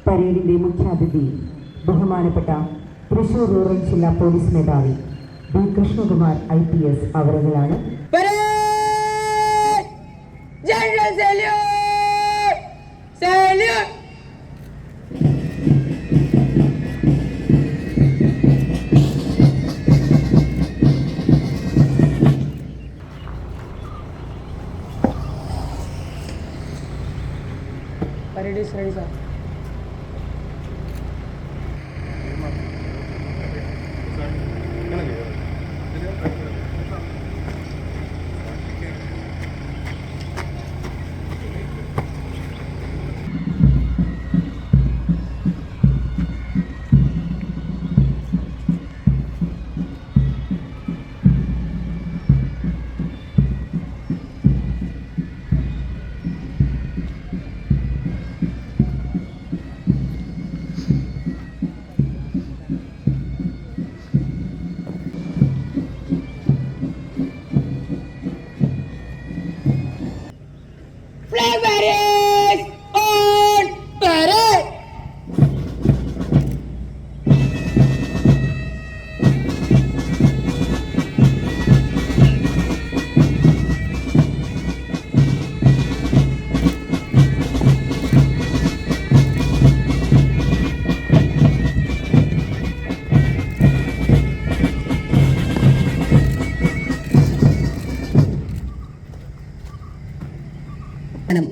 പരേഡിന്റെ മുഖ്യാതിഥി ബഹുമാനപ്പെട്ട തൃശൂർ റൂറൽ ജില്ലാ പോലീസ് മേധാവി ബി കൃഷ്ണകുമാർ IPS അവരുകളാണ്. Parade is ready, sir.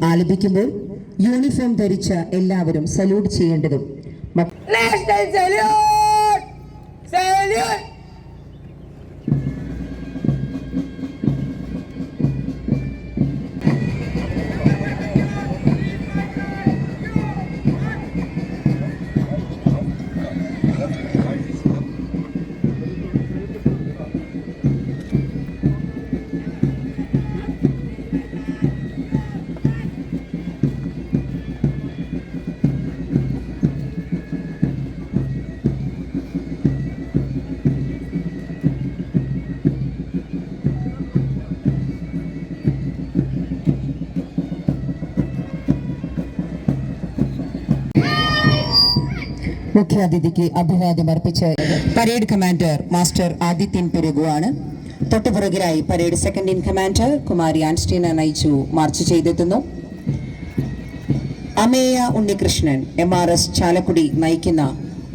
ആലപിക്കുമ്പോൾ യൂണിഫോം ധരിച്ച എല്ലാവരും സല്യൂട്ട് ചെയ്യേണ്ടതും നാഷണൽ സല്യൂട്ട് സല്യൂട്ട്. മുഖ്യാതിഥിക്ക് അഭിവാദ്യം അർപ്പിച്ച് പരേഡ് കമാൻഡർ മാസ്റ്റർ ആദിത്യൻ പെരുഗുവാണ്. തൊട്ടുപുറകിലായി parade second in commander Kumari Anstina നയിച്ചു മാർച്ച് ചെയ്തെത്തുന്നു. അമേയ ഉണ്ണികൃഷ്ണൻ MRS ചാലക്കുടി നയിക്കുന്ന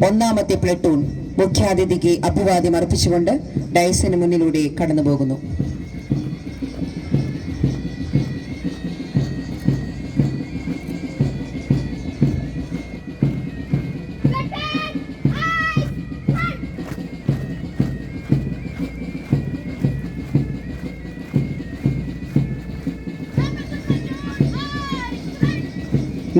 ഒന്നാമത്തെ പ്ലട്ടൂൺ മുഖ്യാതിഥിക്ക് അഭിവാദ്യം അർപ്പിച്ചുകൊണ്ട് ഡയസിന് മുന്നിലൂടെ കടന്നുപോകുന്നു.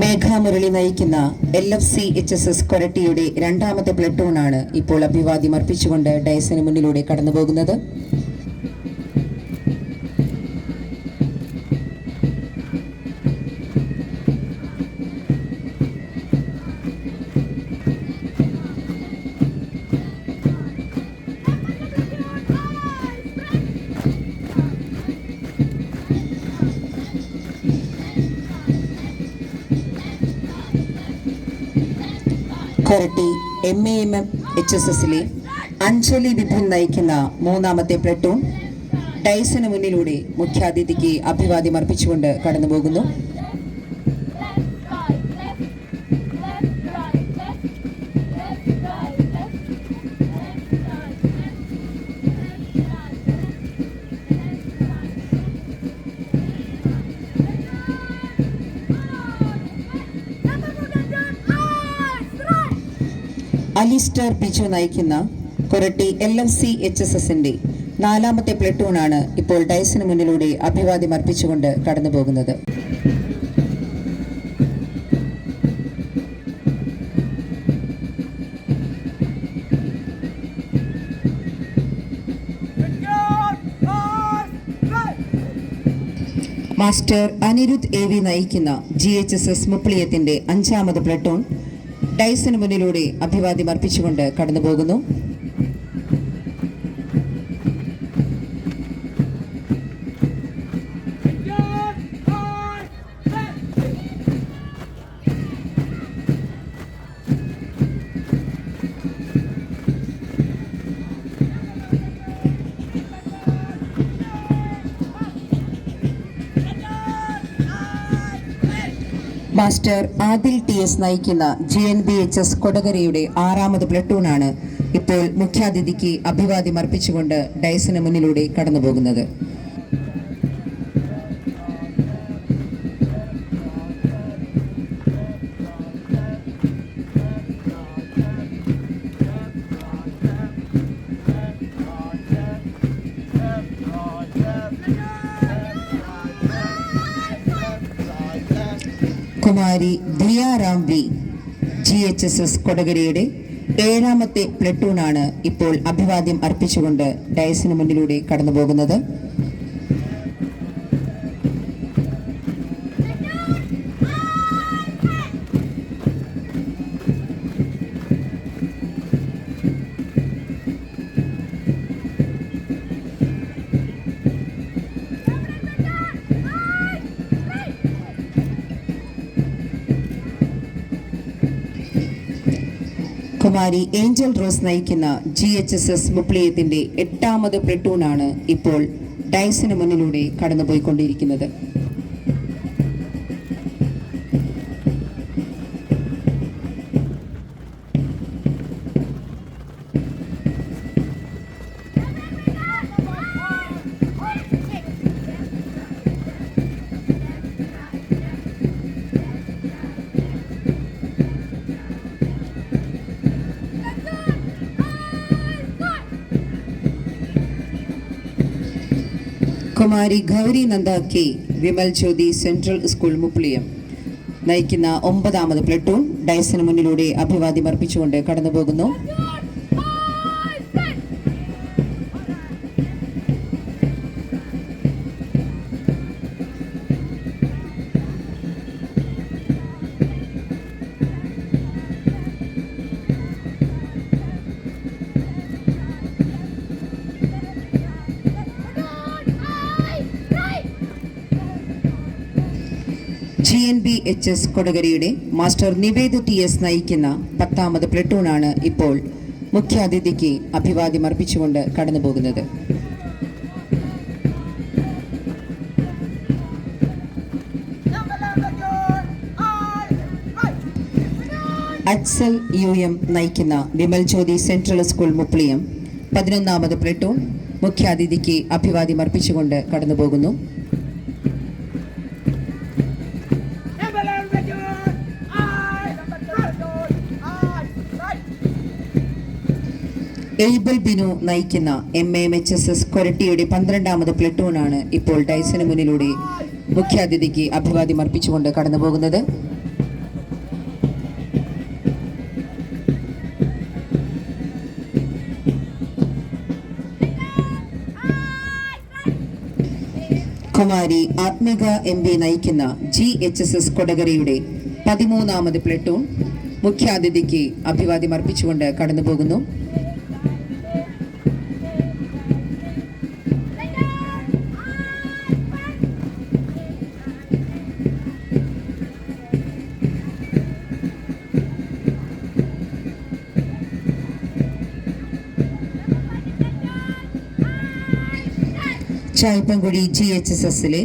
മേഘാമുരളി നയിക്കുന്ന LFC HSS കൊരട്ടിയുടെ രണ്ടാമത്തെ പ്ലട്ടൂണാണ് ഇപ്പോൾ അഭിവാദ്യം അർപ്പിച്ചുകൊണ്ട് ഡയസിന് മുന്നിലൂടെ കടന്നുപോകുന്നത്. കൊരട്ടി MAMM HSSലെ അഞ്ജലി വിപിൻ നയിക്കുന്ന മൂന്നാമത്തെ പ്ലട്ടൂൺ ഡയസിന് മുന്നിലൂടെ മുഖ്യാതിഥിക്ക് അഭിവാദ്യം അർപ്പിച്ചുകൊണ്ട് കടന്നുപോകുന്നു. അലിസ്റ്റർ ബിജു നയിക്കുന്ന കൊരട്ടി LFC HSSന്റെ നാലാമത്തെ പ്ലട്ടൂണാണ് ഇപ്പോൾ ഡയസിന് മുന്നിലൂടെ അഭിവാദ്യം അർപ്പിച്ചുകൊണ്ട് കടന്നുപോകുന്നത്. മാസ്റ്റർ അനിരുദ്ധ് AV നയിക്കുന്ന GHSS മുപ്ലിയത്തിന്റെ അഞ്ചാമത് പ്ലട്ടൂൺ ഡയസിന് മുന്നിലൂടെ അഭിവാദ്യം അർപ്പിച്ചുകൊണ്ട് കടന്നുപോകുന്നു. മാസ്റ്റർ ആദിൽ TS നയിക്കുന്ന GNBHS കൊടകരയുടെ 6ാമത് പ്ലട്ടൂണാണ് ഇപ്പോൾ മുഖ്യാതിഥിക്ക് അഭിവാദ്യം അർപ്പിച്ചുകൊണ്ട് ഡയസിന് മുന്നിലൂടെ കടന്നുപോകുന്നത്. കുമാരി ദിയ റാംവി GHSS കൊടകരയുടെ 7ാമത്തെ പ്ലട്ടൂണാണ് ഇപ്പോൾ അഭിവാദ്യം അർപ്പിച്ചുകൊണ്ട് ഡയസിന് മുന്നിലൂടെ കടന്നുപോകുന്നത്. കുമാരി ഏഞ്ചൽ റോസ് നയിക്കുന്ന GHSS മുപ്ലിയത്തിന്റെ 8ാമത് പ്ലട്ടൂണാണ് ഇപ്പോൾ ഡയസിന് മുന്നിലൂടെ കടന്നുപോയിക്കൊണ്ടിരിക്കുന്നത്. Kumari Gouri Nanda K Vimal Jyothi central school Mupliyam നയിക്കുന്ന 9ാമത് പ്ലട്ടൂൺ ഡയസിന് മുന്നിലൂടെ അഭിവാദ്യം അർപ്പിച്ചുകൊണ്ട് കടന്നുപോകുന്നു. GNBHS കൊടകരയുടെ മാസ്റ്റർ നിവേദ് TS നയിക്കുന്ന 10ാമത് പ്ലട്ടൂണാണ് ഇപ്പോൾ മുഖ്യാതിഥിക്ക് അഭിവാദ്യം അർപ്പിച്ചുകൊണ്ട് കടന്നുപോകുന്നത്. അച്സൽ UM നയിക്കുന്ന വിമൽ ജ്യോതി സെൻട്രൽ സ്കൂൾ മുപ്ലിയം 11ാമത് പ്ലട്ടൂൺ മുഖ്യാതിഥിക്ക് അഭിവാദ്യം അർപ്പിച്ചുകൊണ്ട് കടന്നുപോകുന്നു. എയ്ബൽ ബിനു നയിക്കുന്ന MAMHSS കൊരട്ടിയുടെ 12ാമത് പ്ലട്ടൂണാണ് ഇപ്പോൾ ഡയസിന് മുന്നിലൂടെ മുഖ്യാതിഥിക്ക് അഭിവാദ്യം അർപ്പിച്ചുകൊണ്ട് കടന്നുപോകുന്നത്. കുമാരി ആത്മിക MB നയിക്കുന്ന GHSS കൊടകരയുടെ 13ാമത് പ്ലട്ടൂൺ മുഖ്യാതിഥിക്ക് അഭിവാദ്യം അർപ്പിച്ചുകൊണ്ട് കടന്നുപോകുന്നു. ചായപ്പൻകുഴി GHSSലെ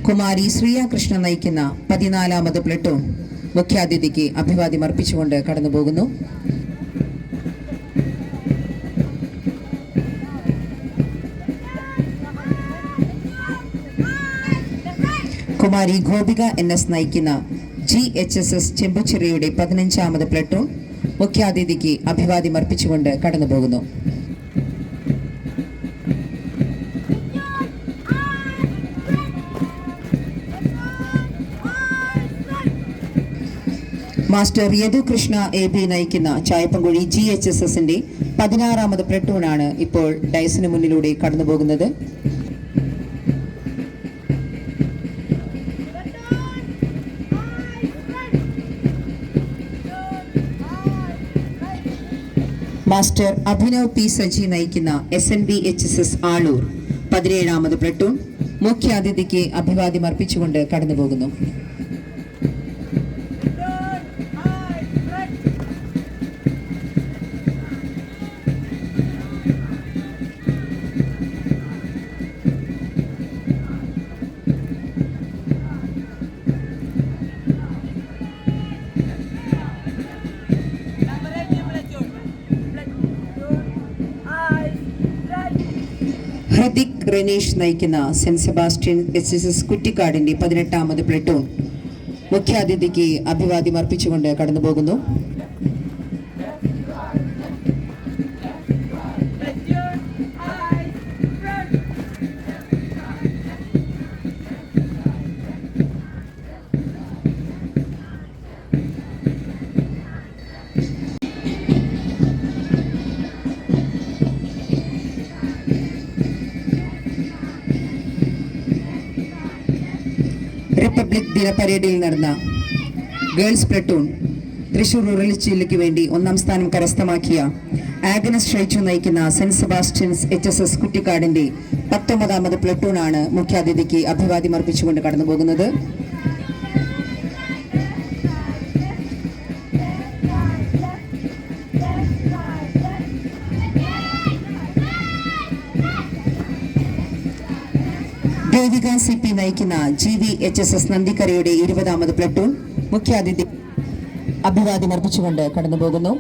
കുമാരി ശ്രീയ കൃഷ്ണ നയിക്കുന്ന 14ാമത് പ്ലട്ടൂൺ മുഖ്യാതിഥിക്ക് അഭിവാദ്യം അർപ്പിച്ചുകൊണ്ട് കടന്നുപോകുന്നു. കുമാരി ഗോപിക NS നയിക്കുന്ന GHSS ചെമ്പുച്ചിറയുടെ 15ാമത് പ്ലട്ടൂൺ മുഖ്യാതിഥിക്ക് അഭിവാദ്യം അർപ്പിച്ചുകൊണ്ട് കടന്നുപോകുന്നു. മാസ്റ്റർ യദുകൃഷ്ണ AB നയിക്കുന്ന ചായപ്പൻകുഴി GHSSന്റെ 16ാമത് പ്ലട്ടൂണാണ് ഇപ്പോൾ ഡയസിന് മുന്നിലൂടെ കടന്നുപോകുന്നത്. മാസ്റ്റർ അഭിനവ് P സജി നയിക്കുന്ന SNBHSS ആളൂർ 17ാമത് പ്ലട്ടൂൺ മുഖ്യാതിഥിക്ക് അഭിവാദ്യം അർപ്പിച്ചുകൊണ്ട് കടന്നുപോകുന്നു. ഹൃതിക് റെനീഷ് നയിക്കുന്ന സെന്റ് സെബാസ്റ്റ്യൻ SSS കുറ്റിക്കാടിന്റെ 18ാമത് പ്ലട്ടൂൺ മുഖ്യാതിഥിക്ക് അഭിവാദ്യം അർപ്പിച്ചുകൊണ്ട് കടന്നുപോകുന്നു. റിപ്പബ്ലിക് ദിന പരേഡിൽ നടന്ന ഗേൾസ് പ്ലട്ടൂൺ തൃശൂർ റൂറൽ ജില്ലയ്ക്ക് വേണ്ടി 1ാം സ്ഥാനം കരസ്ഥമാക്കിയ ആഗ്നസ് ഷൈച്ചു നയിക്കുന്ന സെന്റ് സെബാസ്റ്റ്യൻസ് HSS കുറ്റിക്കാടിന്റെ 19ാമത് പ്ലട്ടൂണാണ് മുഖ്യാതിഥിക്ക് അഭിവാദ്യം അർപ്പിച്ചുകൊണ്ട് കടന്നുപോകുന്നത്. ദേവിക CP നയിക്കുന്ന GV HSS നന്ദിക്കരയുടെ 20ാമത് പ്ലട്ടൂൺ മുഖ്യാതിഥി അഭിവാദ്യം അർപ്പിച്ചുകൊണ്ട് കടന്നുപോകുന്നു.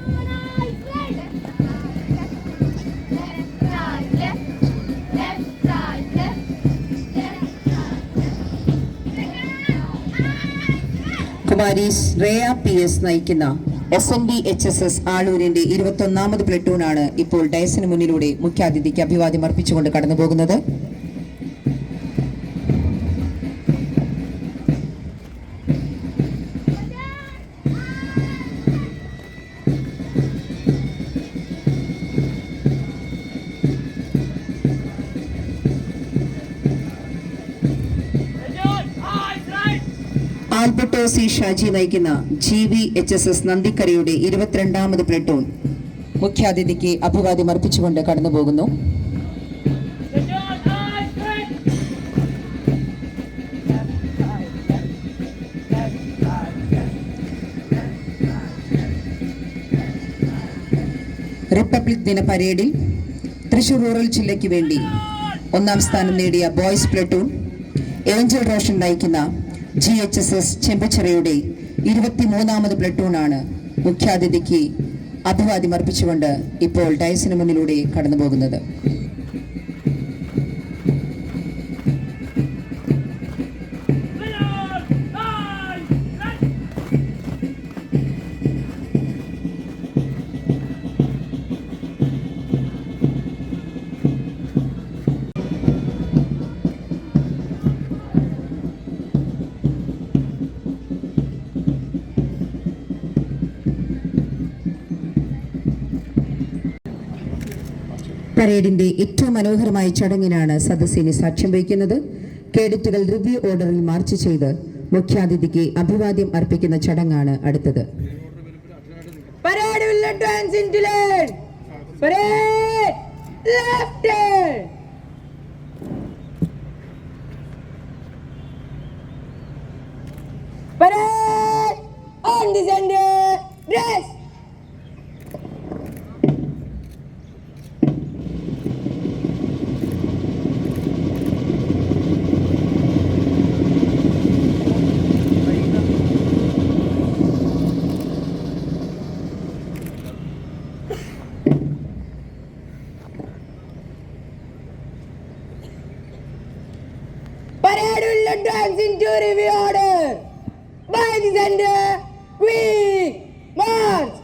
കുമാരി ശ്രേയ PS നയിക്കുന്ന SND HSS ആളൂരിന്റെ 21ാമത് പ്ലട്ടൂണാണ് ഇപ്പോൾ ഡയസിന് മുന്നിലൂടെ മുഖ്യാതിഥിക്ക് അഭിവാദ്യം അർപ്പിച്ചുകൊണ്ട് കടന്നുപോകുന്നത്. ആൽബർട്ടോ C ഷാജി നയിക്കുന്ന GV HSS നന്ദിക്കരയുടെ 22ാമത് പ്ലട്ടൂൺ മുഖ്യാതിഥിക്ക് അഭിവാദ്യം അർപ്പിച്ചുകൊണ്ട് കടന്നുപോകുന്നു. റിപ്പബ്ലിക് ദിന പരേഡിൽ തൃശൂർ റൂറൽ ജില്ലയ്ക്ക് വേണ്ടി 1ാം സ്ഥാനം നേടിയ ബോയ്സ് പ്ലട്ടൂൺ ഏഞ്ചൽ റോഷൻ നയിക്കുന്ന GHSS ചെമ്പച്ചിറയുടെ 23ാമത് പ്ലട്ടൂണാണ് മുഖ്യാതിഥിക്ക് അഭിവാദ്യം അർപ്പിച്ചുകൊണ്ട് ഇപ്പോൾ ഡയസിന് മുന്നിലൂടെ കടന്നുപോകുന്നത്. പരേഡിന്റെ ഏറ്റവും മനോഹരമായ ചടങ്ങിനാണ് സദസ്സിന് സാക്ഷ്യം വഹിക്കുന്നത്. കേഡറ്റുകൾ റിവ്യൂ ഓർഡറിൽ മാർച്ച് ചെയ്ത് മുഖ്യാതിഥിക്ക് അഭിവാദ്യം അർപ്പിക്കുന്ന ചടങ്ങാണ് അടുത്തത്. Advance into review order. By the center, quick march.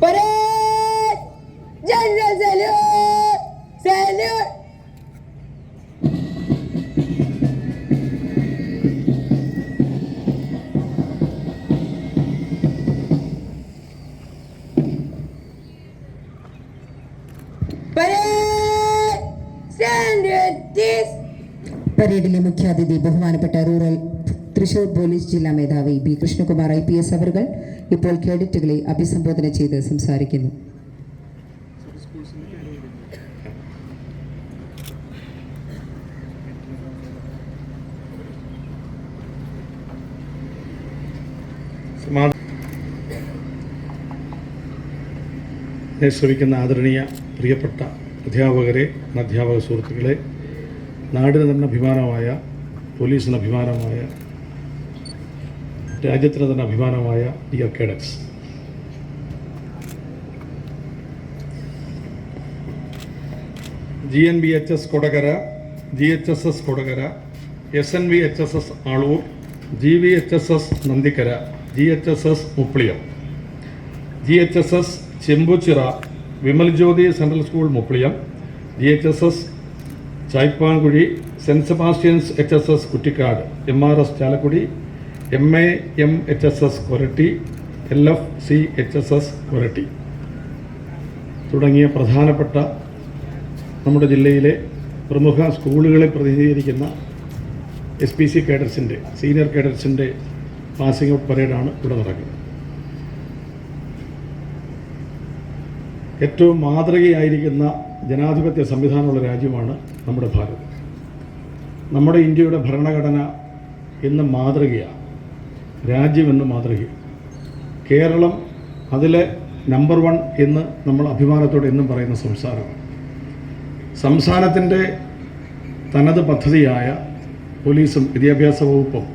Parade! General salute! Salute! പരേഡിലെ മുഖ്യാതിഥി ബഹുമാനപ്പെട്ട റൂറൽ തൃശൂർ പോലീസ് ജില്ലാ മേധാവി B. കൃഷ്ണകുമാർ IPS അവർ ഇപ്പോൾ കേഡറ്റുകളെ അഭിസംബോധന ചെയ്ത് സംസാരിക്കുന്നു. ശ്രമിക്കുന്ന ആദരണീയ പ്രിയപ്പെട്ട അധ്യാപകരെ, അധ്യാപക സുഹൃത്തുക്കളെ, നാടിന് തന്നെ അഭിമാനമായ, പോലീസിന് അഭിമാനമായ, രാജ്യത്തിന് തന്നെ അഭിമാനമായ dear cadets, GNVHS Kodakara, GHSS Kodakara, SNVHSS Aloor, GVHSS Nandikkara, GHSS Mupliyam, GHSS Chembuchira, Vimal Jyothi central school Mupliyam, GHSS Chaipankuzhi, saint Sebastian's HSS Kuttikkad, MRS Chalakudy, MAMHSS Koratty, LFCHSS Koratty തുടങ്ങിയ പ്രധാനപ്പെട്ട നമ്മുടെ ജില്ലയിലെ പ്രമുഖ സ്കൂളുകളെ പ്രതിനിധീകരിക്കുന്ന SPC കേഡറ്റ്സിൻ്റെ, സീനിയർ കേഡറ്റ്സിൻ്റെ പാസിംഗ് ഔട്ട് പരേഡാണ് ഇവിടെ നടക്കുന്നത്. ഏറ്റവും മാതൃകയായിരിക്കുന്ന ജനാധിപത്യ സംവിധാനമുള്ള രാജ്യമാണ് നമ്മുടെ ഭാരതം. നമ്മുടെ ഇന്ത്യയുടെ ഭരണഘടന എന്ന് മാതൃകയാണ്, രാജ്യമെന്ന് മാതൃകയാണ്. കേരളം അതിലെ നമ്പർ 1 എന്ന് നമ്മൾ അഭിമാനത്തോടെ എന്നും പറയുന്ന സംസ്ഥാനമാണ്. സംസ്ഥാനത്തിൻ്റെ തനത് പദ്ധതിയായ പോലീസും വിദ്യാഭ്യാസ വകുപ്പും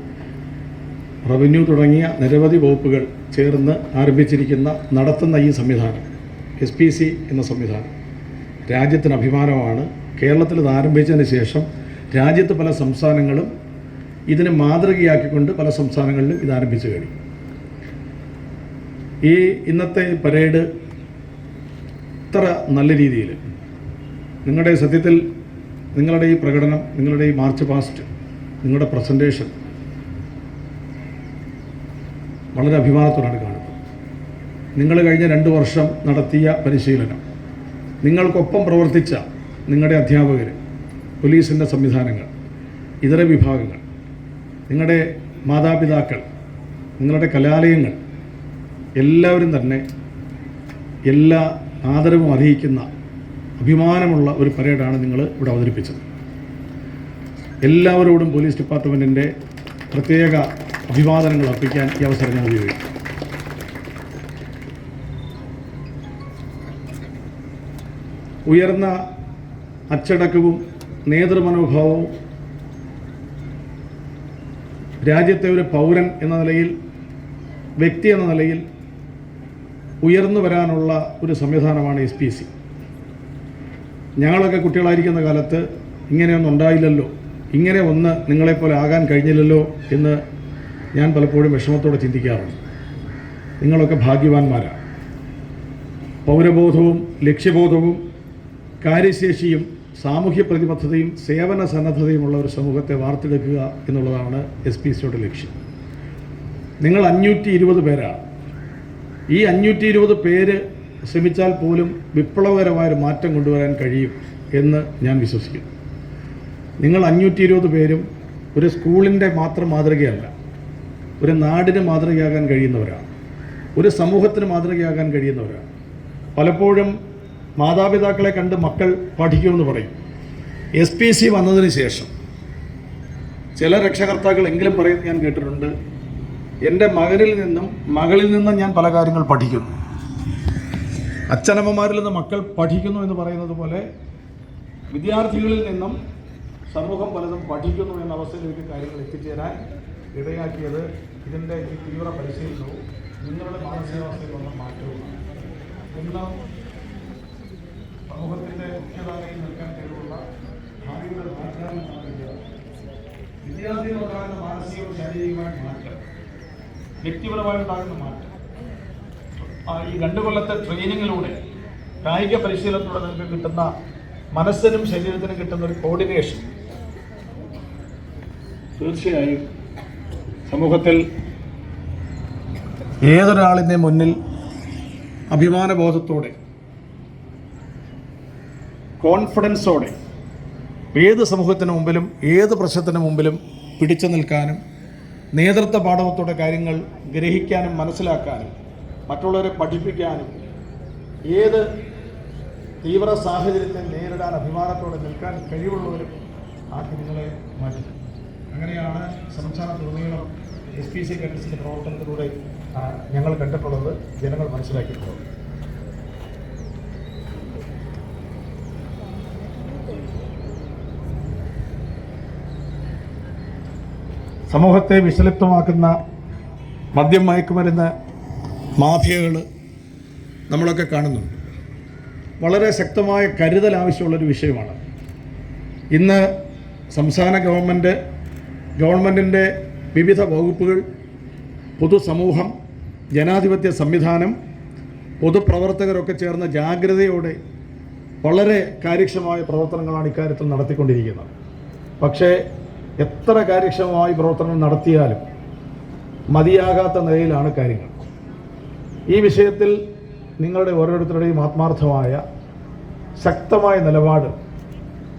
റവന്യൂ തുടങ്ങിയ നിരവധി വകുപ്പുകൾ ചേർന്ന് ആരംഭിച്ചിരിക്കുന്ന നടത്തുന്ന ഈ സംവിധാനം, SPC എന്ന സംവിധാനം രാജ്യത്തിന് അഭിമാനമാണ്. കേരളത്തിൽ ഇത് ആരംഭിച്ചതിന് ശേഷം രാജ്യത്ത് പല സംസ്ഥാനങ്ങളും ഇതിനെ മാതൃകയാക്കിക്കൊണ്ട് പല സംസ്ഥാനങ്ങളിലും ഇത് ആരംഭിച്ചു കഴിഞ്ഞു. ഈ ഇന്നത്തെ പരേഡ് ഇത്ര നല്ല രീതിയിൽ നിങ്ങളുടെ സത്യത്തിൽ നിങ്ങളുടെ ഈ പ്രകടനം, നിങ്ങളുടെ ഈ മാർച്ച് പാസ്റ്റ്, നിങ്ങളുടെ പ്രസൻറ്റേഷൻ വളരെ അഭിമാനത്തോടാണ് കാണുന്നത്. നിങ്ങൾ കഴിഞ്ഞ 2 വർഷം നടത്തിയ പരിശീലനം, നിങ്ങൾക്കൊപ്പം പ്രവർത്തിച്ച നിങ്ങളുടെ അധ്യാപകർ, പോലീസിൻ്റെ സംവിധാനങ്ങൾ, ഇതര വിഭാഗങ്ങൾ, നിങ്ങളുടെ മാതാപിതാക്കൾ, നിങ്ങളുടെ കലാലയങ്ങൾ, എല്ലാവരും തന്നെ എല്ലാ ആദരവും അർഹിക്കുന്ന അഭിമാനമുള്ള ഒരു പരേഡാണ് നിങ്ങൾ ഇവിടെ അവതരിപ്പിച്ചത്. എല്ലാവരോടും പോലീസ് ഡിപ്പാർട്ട്മെൻറ്റിൻ്റെ പ്രത്യേക അഭിവാദനങ്ങൾ അർപ്പിക്കാൻ ഈ അവസരം ഞാൻ ഉപയോഗിക്കും. ഉയർന്ന അച്ചടക്കവും നേതൃമനോഭാവവും രാജ്യത്തെ ഒരു പൗരൻ എന്ന നിലയിൽ, വ്യക്തി എന്ന നിലയിൽ ഉയർന്നു വരാനുള്ള ഒരു സംവിധാനമാണ് SPC. ഞങ്ങളൊക്കെ കുട്ടികളായിരിക്കുന്ന കാലത്ത് ഇങ്ങനെയൊന്നും ഉണ്ടായില്ലല്ലോ, ഇങ്ങനെ ഒന്ന് നിങ്ങളെപ്പോലെ ആകാൻ കഴിഞ്ഞില്ലല്ലോ എന്ന് ഞാൻ പലപ്പോഴും വിഷമത്തോടെ ചിന്തിക്കാറുണ്ട്. നിങ്ങളൊക്കെ ഭാഗ്യവാന്മാരാണ്. പൗരബോധവും ലക്ഷ്യബോധവും കാര്യശേഷിയും സാമൂഹ്യ പ്രതിബദ്ധതയും സേവന സന്നദ്ധതയുമുള്ള ഒരു സമൂഹത്തെ വാർത്തെടുക്കുക എന്നുള്ളതാണ് SPCയുടെ ലക്ഷ്യം. നിങ്ങൾ 520 പേരാണ്. ഈ 520 പേര് ശ്രമിച്ചാൽ പോലും വിപ്ലവകരമായൊരു മാറ്റം കൊണ്ടുവരാൻ കഴിയും എന്ന് ഞാൻ വിശ്വസിക്കുന്നു. നിങ്ങൾ 520 പേരും ഒരു സ്കൂളിൻ്റെ മാത്രം മാതൃകയല്ല, ഒരു നാടിന് മാതൃകയാകാൻ കഴിയുന്നവരാണ്, ഒരു സമൂഹത്തിന് മാതൃകയാകാൻ കഴിയുന്നവരാണ്. പലപ്പോഴും മാതാപിതാക്കളെ കണ്ട് മക്കൾ പഠിക്കുമെന്ന് പറയും. SPC വന്നതിന് ശേഷം ചില രക്ഷകർത്താക്കൾ എങ്കിലും പറയുന്നത് ഞാൻ കേട്ടിട്ടുണ്ട്, എൻ്റെ മകനിൽ നിന്നും മകളിൽ നിന്നും ഞാൻ പല കാര്യങ്ങൾ പഠിക്കുന്നു. അച്ഛനമ്മമാരിൽ നിന്ന് മക്കൾ പഠിക്കുന്നു എന്ന് പറയുന്നത് പോലെ വിദ്യാർത്ഥികളിൽ നിന്നും സമൂഹം പലതും പഠിക്കുന്നു എന്ന അവസ്ഥയിലേക്ക് കാര്യങ്ങൾ എത്തിച്ചേരാൻ ഇടയാക്കിയത് ഇതിൻ്റെ ഈ തീവ്ര പരിശീലനവും നിങ്ങളുടെ മാനസികാവസ്ഥയിൽ വന്ന മാറ്റവുമാണ്. ഇന്ന് സമൂഹത്തിൻ്റെ മുഖ്യധാരയിൽ നിൽക്കാൻ കഴിവുള്ള ഭാവിയുടെ മാറ്റാമെന്നാണ് വിദ്യാർത്ഥികളുണ്ടാകുന്ന മാനസികവും ശാരീരികമായ മാറ്റം, വ്യക്തിപരമായുണ്ടാകുന്ന മാറ്റം ഈ 2 കൊല്ലത്തെ ട്രെയിനിങ്ങിലൂടെ, കായിക പരിശീലനത്തിലൂടെ നിങ്ങൾക്ക് കിട്ടുന്ന മനസ്സിനും ശരീരത്തിനും കിട്ടുന്ന ഒരു കോർഡിനേഷൻ തീർച്ചയായും സമൂഹത്തിൽ ഏതൊരാളിൻ്റെ മുന്നിൽ അഭിമാനബോധത്തോടെ, കോൺഫിഡൻസോടെ ഏത് സമൂഹത്തിന് മുമ്പിലും ഏത് പ്രശ്നത്തിന് മുമ്പിലും പിടിച്ചു നിൽക്കാനും നേതൃത്വ പാഠവത്തോടെ കാര്യങ്ങൾ ഗ്രഹിക്കാനും മനസ്സിലാക്കാനും മറ്റുള്ളവരെ പഠിപ്പിക്കാനും ഏത് തീവ്ര സാഹചര്യത്തെ നേരിടാൻ അഭിമാനത്തോടെ നിൽക്കാൻ കഴിവുള്ളവരും ആക്കി നിങ്ങളെ മാറ്റി. അങ്ങനെയാണ് സംസ്ഥാനത്തുടനീളം SPC കേഡറ്റ്സിൻ്റെ പ്രവർത്തനത്തിലൂടെ ഞങ്ങൾ കണ്ടിട്ടുള്ളത്, ജനങ്ങൾ മനസ്സിലാക്കിയിട്ടുള്ളത്. സമൂഹത്തെ വിഷലിപ്തമാക്കുന്ന മദ്യം, മയക്കുമരുന്ന് മാഫിയകൾ നമ്മളൊക്കെ കാണുന്നുണ്ട്. വളരെ ശക്തമായ കരുതൽ ആവശ്യമുള്ളൊരു വിഷയമാണ്. ഇന്ന് സംസ്ഥാന ഗവൺമെൻറ്റിൻ്റെ വിവിധ വകുപ്പുകൾ, പൊതുസമൂഹം, ജനാധിപത്യ സംവിധാനം, പൊതുപ്രവർത്തകരൊക്കെ ചേർന്ന് ജാഗ്രതയോടെ വളരെ കാര്യക്ഷമമായ പ്രവർത്തനങ്ങളാണ് ഇക്കാര്യത്തിൽ നടത്തിക്കൊണ്ടിരിക്കുന്നത്. പക്ഷേ എത്ര കാര്യക്ഷമമായി പ്രവർത്തനങ്ങൾ നടത്തിയാലും മതിയാകാത്ത നിലയിലാണ് കാര്യങ്ങൾ. ഈ വിഷയത്തിൽ നിങ്ങളുടെ ഓരോരുത്തരുടെയും ആത്മാർത്ഥമായ ശക്തമായ നിലപാട്,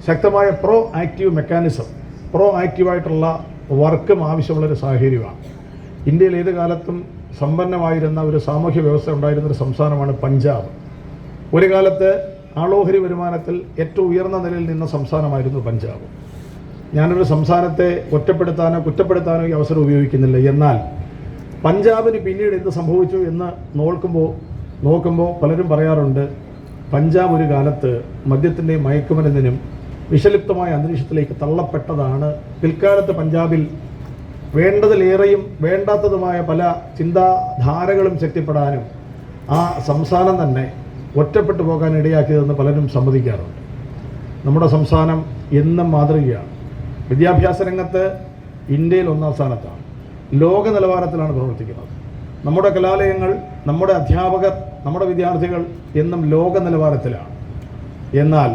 ശക്തമായ പ്രോ ആക്റ്റീവ് മെക്കാനിസം, പ്രോ ആക്റ്റീവായിട്ടുള്ള വർക്കും ആവശ്യമുള്ളൊരു സാഹചര്യമാണ്. ഇന്ത്യയിൽ ഏത് കാലത്തും സമ്പന്നമായിരുന്ന ഒരു സാമൂഹ്യ വ്യവസ്ഥ ഉണ്ടായിരുന്നൊരു സംസ്ഥാനമാണ് പഞ്ചാബ്. ഒരു കാലത്ത് ആളോഹരി വരുമാനത്തിൽ ഏറ്റവും ഉയർന്ന നിലയിൽ നിന്ന സംസ്ഥാനമായിരുന്നു പഞ്ചാബ്. ഞാനൊരു സംസ്ഥാനത്തെ ഒറ്റപ്പെടുത്താനോ കുറ്റപ്പെടുത്താനോ ഈ അവസരം ഉപയോഗിക്കുന്നില്ല. എന്നാൽ പഞ്ചാബിന് പിന്നീട് എന്ത് സംഭവിച്ചു എന്ന് നോക്കുമ്പോൾ പലരും പറയാറുണ്ട്, പഞ്ചാബ് ഒരു കാലത്ത് മദ്യത്തിൻ്റെയും മയക്കുമരുന്നിനും വിഷലിപ്തമായ അന്തരീക്ഷത്തിലേക്ക് തള്ളപ്പെട്ടതാണ്. പിൽക്കാലത്ത് പഞ്ചാബിൽ വേണ്ടതിലേറെയും വേണ്ടാത്തതുമായ പല ചിന്താധാരകളും ശക്തിപ്പെടാനും ആ സംസ്ഥാനം തന്നെ ഒറ്റപ്പെട്ടു പോകാൻ ഇടയാക്കിയതെന്ന് പലരും സമ്മതിക്കാറുണ്ട്. നമ്മുടെ സംസ്ഥാനം എന്നും മാതൃകയാണ്. വിദ്യാഭ്യാസ രംഗത്ത് ഇന്ത്യയിൽ ഒന്നാം സ്ഥാനത്താണ്. ലോക നിലവാരത്തിലാണ് പ്രവർത്തിക്കുന്നത്. നമ്മുടെ കലാലയങ്ങൾ, നമ്മുടെ അധ്യാപകർ, നമ്മുടെ വിദ്യാർത്ഥികൾ എന്നും ലോക നിലവാരത്തിലാണ്. എന്നാൽ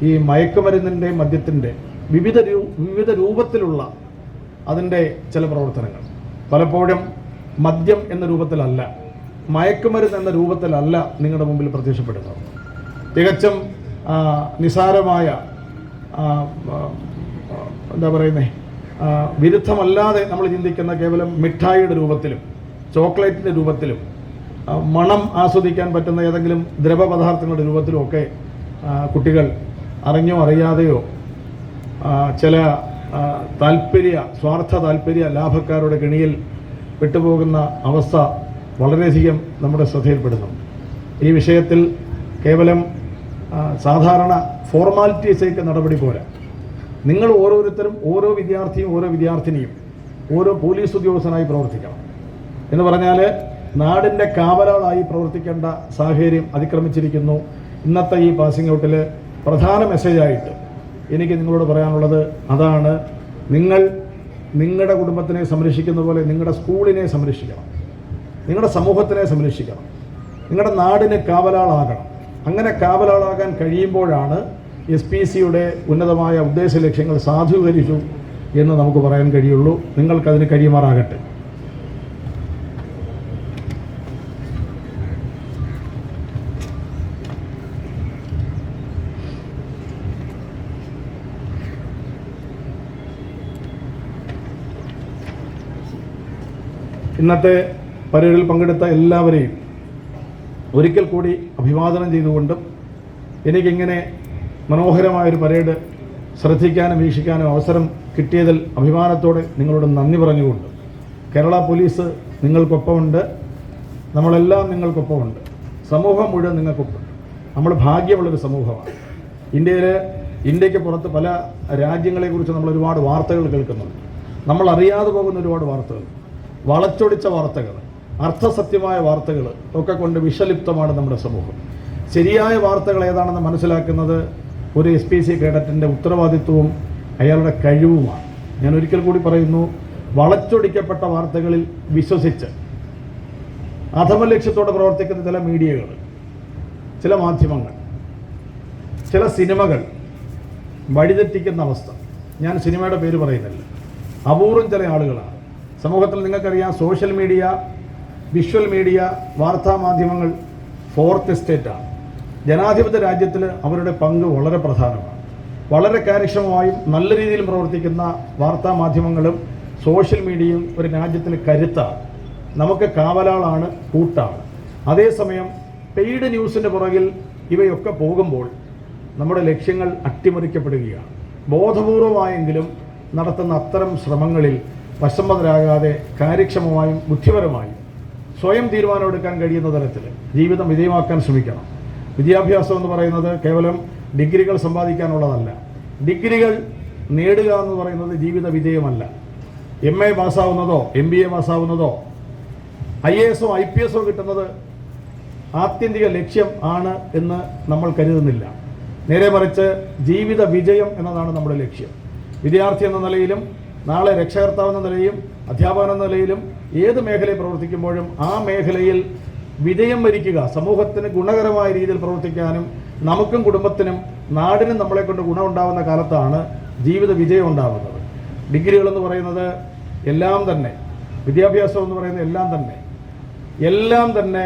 ഈ മയക്കുമരുന്നിൻ്റെ, മദ്യത്തിൻ്റെ വിവിധ രൂപത്തിലുള്ള അതിൻ്റെ ചില പ്രവർത്തനങ്ങൾ പലപ്പോഴും മദ്യം എന്ന രൂപത്തിലല്ല, മയക്കുമരുന്ന് എന്ന രൂപത്തിലല്ല നിങ്ങളുടെ മുമ്പിൽ പ്രത്യക്ഷപ്പെടുന്നത്. തികച്ചും നിസാരമായ വിരുദ്ധമല്ലാതെ നമ്മൾ ചിന്തിക്കുന്ന കേവലം മിഠായിയുടെ രൂപത്തിലും ചോക്ലേറ്റിൻ്റെ രൂപത്തിലും മണം ആസ്വദിക്കാൻ പറ്റുന്ന ഏതെങ്കിലും ദ്രവപദാർത്ഥങ്ങളുടെ രൂപത്തിലും ഒക്കെ കുട്ടികൾ അറിഞ്ഞോ അറിയാതെയോ ചില സ്വാർത്ഥ താല്പര്യ ലാഭക്കാരുടെ കെണിയിൽ വിട്ടുപോകുന്ന അവസ്ഥ വളരെയധികം നമ്മുടെ ശ്രദ്ധയിൽപ്പെടുന്നു. ഈ വിഷയത്തിൽ കേവലം സാധാരണ ഫോർമാലിറ്റീസേക്ക് നടപടി പോരാ. നിങ്ങൾ ഓരോരുത്തരും, ഓരോ വിദ്യാർത്ഥിയും ഓരോ വിദ്യാർത്ഥിനിയും ഓരോ പോലീസ് ഉദ്യോഗസ്ഥനായി പ്രവർത്തിക്കണം. എന്ന് പറഞ്ഞാൽ നാടിൻ്റെ കാവലാളായി പ്രവർത്തിക്കേണ്ട സാഹചര്യം അതിക്രമിച്ചിരിക്കുന്നു. ഇന്നത്തെ ഈ പാസിംഗ് ഔട്ടിൽ പ്രധാന മെസ്സേജായിട്ട് എനിക്ക് നിങ്ങളോട് പറയാനുള്ളത് അതാണ്. നിങ്ങൾ നിങ്ങളുടെ കുടുംബത്തിനെ സംരക്ഷിക്കുന്ന പോലെ നിങ്ങളുടെ സ്കൂളിനെ സംരക്ഷിക്കണം, നിങ്ങളുടെ സമൂഹത്തിനെ സംരക്ഷിക്കണം, നിങ്ങളുടെ നാടിന് കാവലാളാകണം. അങ്ങനെ കാവലാളാകാൻ കഴിയുമ്പോഴാണ് SPCയുടെ ഉന്നതമായ ഉദ്ദേശ ലക്ഷ്യങ്ങൾ സാധൂകരിച്ചു എന്ന് നമുക്ക് പറയാൻ കഴിയുള്ളൂ. നിങ്ങൾക്കതിന് കഴിയുമാറാകട്ടെ. ഇന്നത്തെ പരേഡിൽ പങ്കെടുത്ത എല്ലാവരെയും ഒരിക്കൽ കൂടി അഭിവാദനം ചെയ്തുകൊണ്ടും എനിക്കിങ്ങനെ മനോഹരമായൊരു പരേഡ് ശ്രദ്ധിക്കാനും വീക്ഷിക്കാനും അവസരം കിട്ടിയതിൽ അഭിമാനത്തോടെ നിങ്ങളോട് നന്ദി പറഞ്ഞുകൊണ്ട്, കേരള പോലീസ് നിങ്ങൾക്കൊപ്പമുണ്ട്, നമ്മളെല്ലാം നിങ്ങൾക്കൊപ്പമുണ്ട്, സമൂഹം മുഴുവൻ നിങ്ങൾക്കൊപ്പമുണ്ട്. നമ്മൾ ഭാഗ്യമുള്ളൊരു സമൂഹമാണ്. ഇന്ത്യക്ക് പുറത്ത് പല രാജ്യങ്ങളെക്കുറിച്ച് നമ്മൾ ഒരുപാട് വാർത്തകൾ കേൾക്കുന്നുണ്ട്. നമ്മൾ അറിയാതെ പോകുന്ന ഒരുപാട് വാർത്തകൾ, വളച്ചൊടിച്ച വാർത്തകൾ, അർത്ഥസത്യമായ വാർത്തകൾ ഒക്കെ കൊണ്ട് വിഷലിപ്തമാണ് നമ്മുടെ സമൂഹം. ശരിയായ വാർത്തകൾ ഏതാണെന്ന് മനസ്സിലാക്കുന്നത് ഒരു SPC കേഡറ്റിൻ്റെ ഉത്തരവാദിത്വവും അയാളുടെ കഴിവുമാണ്. ഞാൻ ഒരിക്കൽ കൂടി പറയുന്നു, വളച്ചൊടിക്കപ്പെട്ട വാർത്തകളിൽ വിശ്വസിച്ച് അധമ ലക്ഷ്യത്തോടെ പ്രവർത്തിക്കുന്ന ചില മീഡിയകൾ, ചില മാധ്യമങ്ങൾ, ചില സിനിമകൾ വഴിതെറ്റിക്കുന്ന അവസ്ഥ. ഞാൻ സിനിമയുടെ പേര് പറയുന്നില്ല, അപൂർവം ചില ആളുകളാണ്. സമൂഹത്തിൽ നിങ്ങൾക്കറിയാം, സോഷ്യൽ മീഡിയ, വിഷ്വൽ മീഡിയ, വാർത്താമാധ്യമങ്ങൾ ഫോർത്ത് എസ്റ്റേറ്റാണ്. ജനാധിപത്യ രാജ്യത്തിൽ അവരുടെ പങ്ക് വളരെ പ്രധാനമാണ്. വളരെ കാര്യക്ഷമമായും നല്ല രീതിയിലും പ്രവർത്തിക്കുന്ന വാർത്താമാധ്യമങ്ങളും സോഷ്യൽ മീഡിയയും ഒരു രാജ്യത്തിന് കരുത്താണ്. നമുക്ക് കാവലാളാണ്, കൂട്ടാണ്. അതേസമയം പെയ്ഡ് ന്യൂസിൻ്റെ പുറകിൽ ഇവയൊക്കെ പോകുമ്പോൾ നമ്മുടെ ലക്ഷ്യങ്ങൾ അട്ടിമറിക്കപ്പെടുകയാണ്. ബോധപൂർവമായെങ്കിലും നടത്തുന്ന അത്തരം ശ്രമങ്ങളിൽ വശംവദരാകാതെ കാര്യക്ഷമമായും ബുദ്ധിപരമായും സ്വയം തീരുമാനമെടുക്കാൻ കഴിയുന്ന തരത്തിൽ ജീവിതം വിജയമാക്കാൻ ശ്രമിക്കണം. വിദ്യാഭ്യാസം എന്ന് പറയുന്നത് കേവലം ഡിഗ്രികൾ സമ്പാദിക്കാനുള്ളതല്ല. ഡിഗ്രികൾ നേടുക എന്ന് പറയുന്നത് ജീവിത വിജയമല്ല. MA പാസ്സാവുന്നതോ MBA പാസ്സാവുന്നതോ IAS IPS കിട്ടുന്നത് ആത്യന്തിക ലക്ഷ്യം ആണ് എന്ന് നമ്മൾ കരുതുന്നില്ല. നേരെ മറിച്ച് ജീവിത വിജയം എന്നതാണ് നമ്മുടെ ലക്ഷ്യം. വിദ്യാർത്ഥി എന്ന നിലയിലും നാളെ രക്ഷകർത്താവ് എന്ന നിലയിലും അധ്യാപകൻ എന്ന നിലയിലും ഏത് മേഖലയിൽ പ്രവർത്തിക്കുമ്പോഴും ആ മേഖലയിൽ വിജയം വരിക്കുക, സമൂഹത്തിന് ഗുണകരമായ രീതിയിൽ പ്രവർത്തിക്കാനും നമുക്കും കുടുംബത്തിനും നാടിനും നമ്മളെ കൊണ്ട് ഗുണമുണ്ടാകുന്ന കാലത്താണ് ജീവിത വിജയം ഉണ്ടാകുന്നത്. ഡിഗ്രികളെന്ന് പറയുന്നത് എല്ലാം തന്നെ, വിദ്യാഭ്യാസം എന്ന് പറയുന്നത് എല്ലാം തന്നെ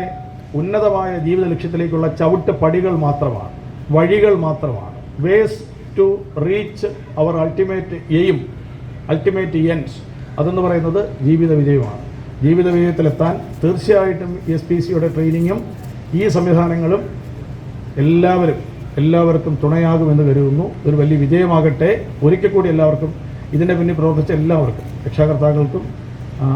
ഉന്നതമായ ജീവിത ലക്ഷ്യത്തിലേക്കുള്ള ചവിട്ട് പടികൾ മാത്രമാണ്, വഴികൾ മാത്രമാണ്. Ways to reach our ultimate aim, ultimate ends, അതെന്ന് പറയുന്നത് ജീവിത വിജയമാണ്. ജീവിത വിജയത്തിലെത്താൻ തീർച്ചയായിട്ടും SPCയുടെ ട്രെയിനിങ്ങും ഈ സംവിധാനങ്ങളും എല്ലാവർക്കും തുണയാകുമെന്ന് കരുതുന്നു. ഒരു വലിയ വിജയമാകട്ടെ. ഒരിക്കൽ കൂടി എല്ലാവർക്കും, ഇതിൻ്റെ പിന്നിൽ പ്രവർത്തിച്ച എല്ലാവർക്കും, രക്ഷാകർത്താക്കൾക്കും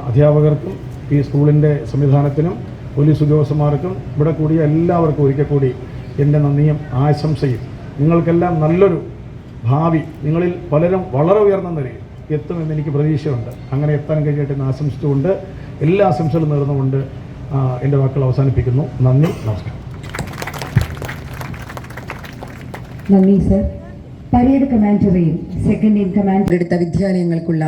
അധ്യാപകർക്കും ഈ സ്കൂളിൻ്റെ സംവിധാനത്തിനും പോലീസ് ഉദ്യോഗസ്ഥന്മാർക്കും ഇവിടെ കൂടിയ എല്ലാവർക്കും ഒരിക്കൽ കൂടി എൻ്റെ നന്ദിയും ആശംസയും. നിങ്ങൾക്കെല്ലാം നല്ലൊരു ഭാവി, നിങ്ങളിൽ പലരും വളരെ ഉയർന്ന നിലയിൽ എത്തുമെന്ന് എനിക്ക് പ്രതീക്ഷയുണ്ട്. അങ്ങനെ എത്താൻ കഴിയട്ടെ എന്ന് ആശംസിച്ചുകൊണ്ട് എല്ലാ ആശംസകളും നേർന്നുകൊണ്ട് എൻ്റെ വാക്കുകൾ അവസാനിപ്പിക്കുന്നു. നന്ദി, നമസ്കാരം. നന്ദി സർ. പരേഡ് കമാൻഡറെയും സെക്കൻഡ് ഇൻ കമാൻഡർ എടുത്ത വിദ്യാലയങ്ങൾക്കുള്ള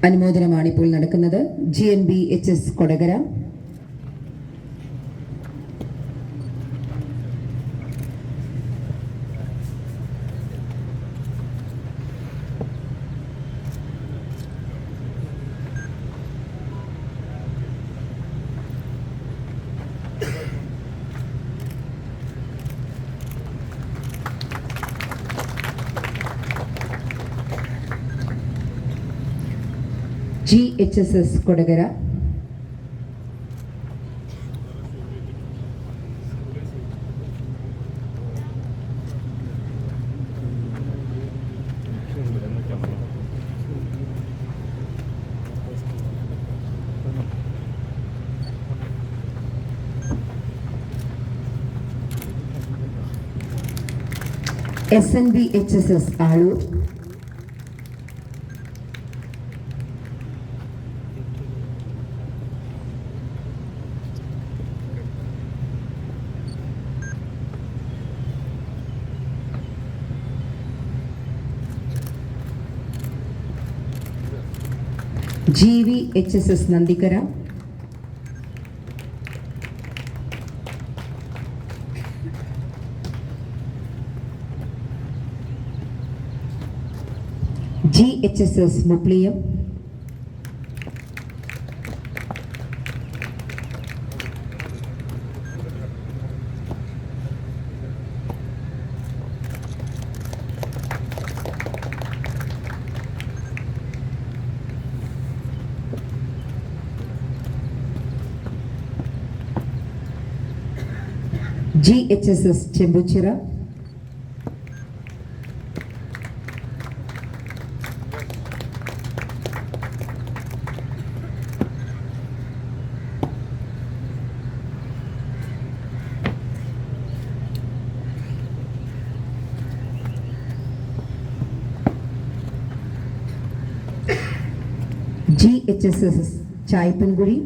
അനുമോദനമാണ് ഇപ്പോൾ നടക്കുന്നത്. GNB HS Kodakara, GHSS Kodakara, SNB HSS Aloor, GV HSS Nandikkara, GHSS Mupliyam, GHSS Chembuchira, GHSS Chaipankuzhi,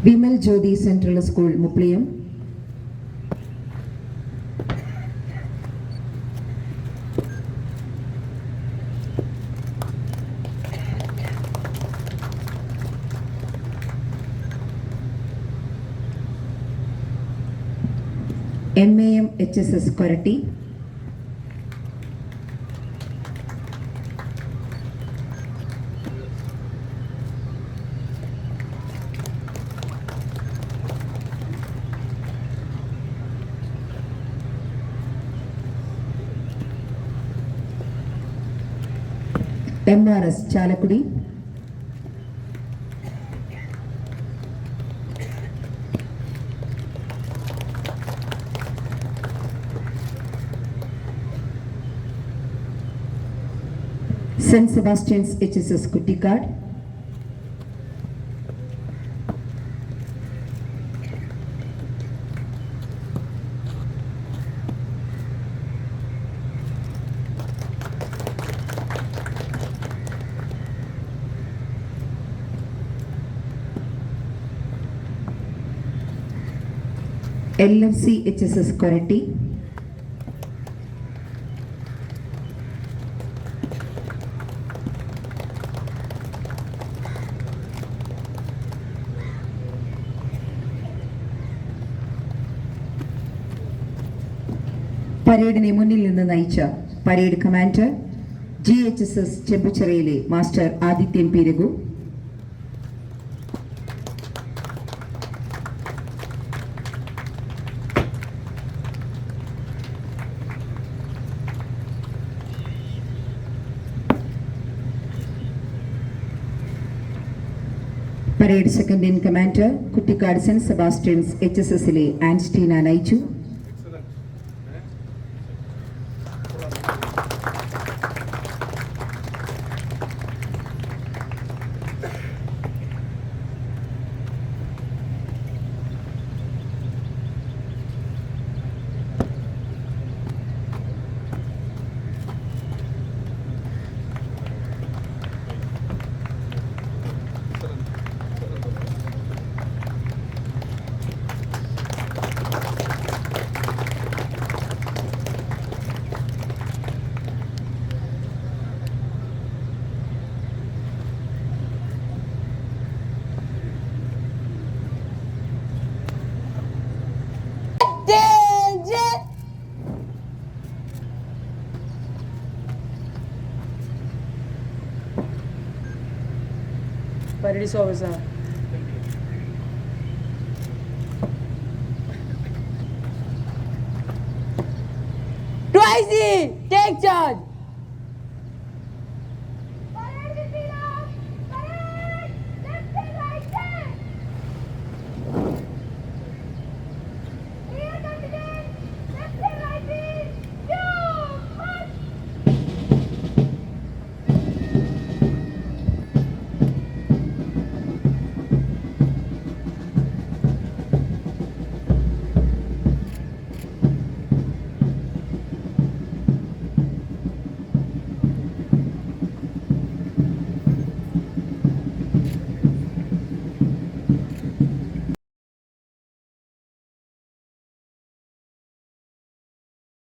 Vimal Jyothi central school Mupliyam, MAM HSS Koratty, MRS Chalakudy, saint Sebastian's HSS Kuttikkad, LFC HSS Koratty, പരേഡിനെ മുന്നിൽ നിന്ന് നയിച്ച പരേഡ് കമാൻഡർ GHSS ചെമ്പുച്ചിറയിലെ master Adithyan P Raghu, parade second in commander Kuttikkad saint Sebastian's HSSലെ ആൻസ്റ്റീന നയിച്ചു. Attention! Parade is over, sir. Twice, take charge.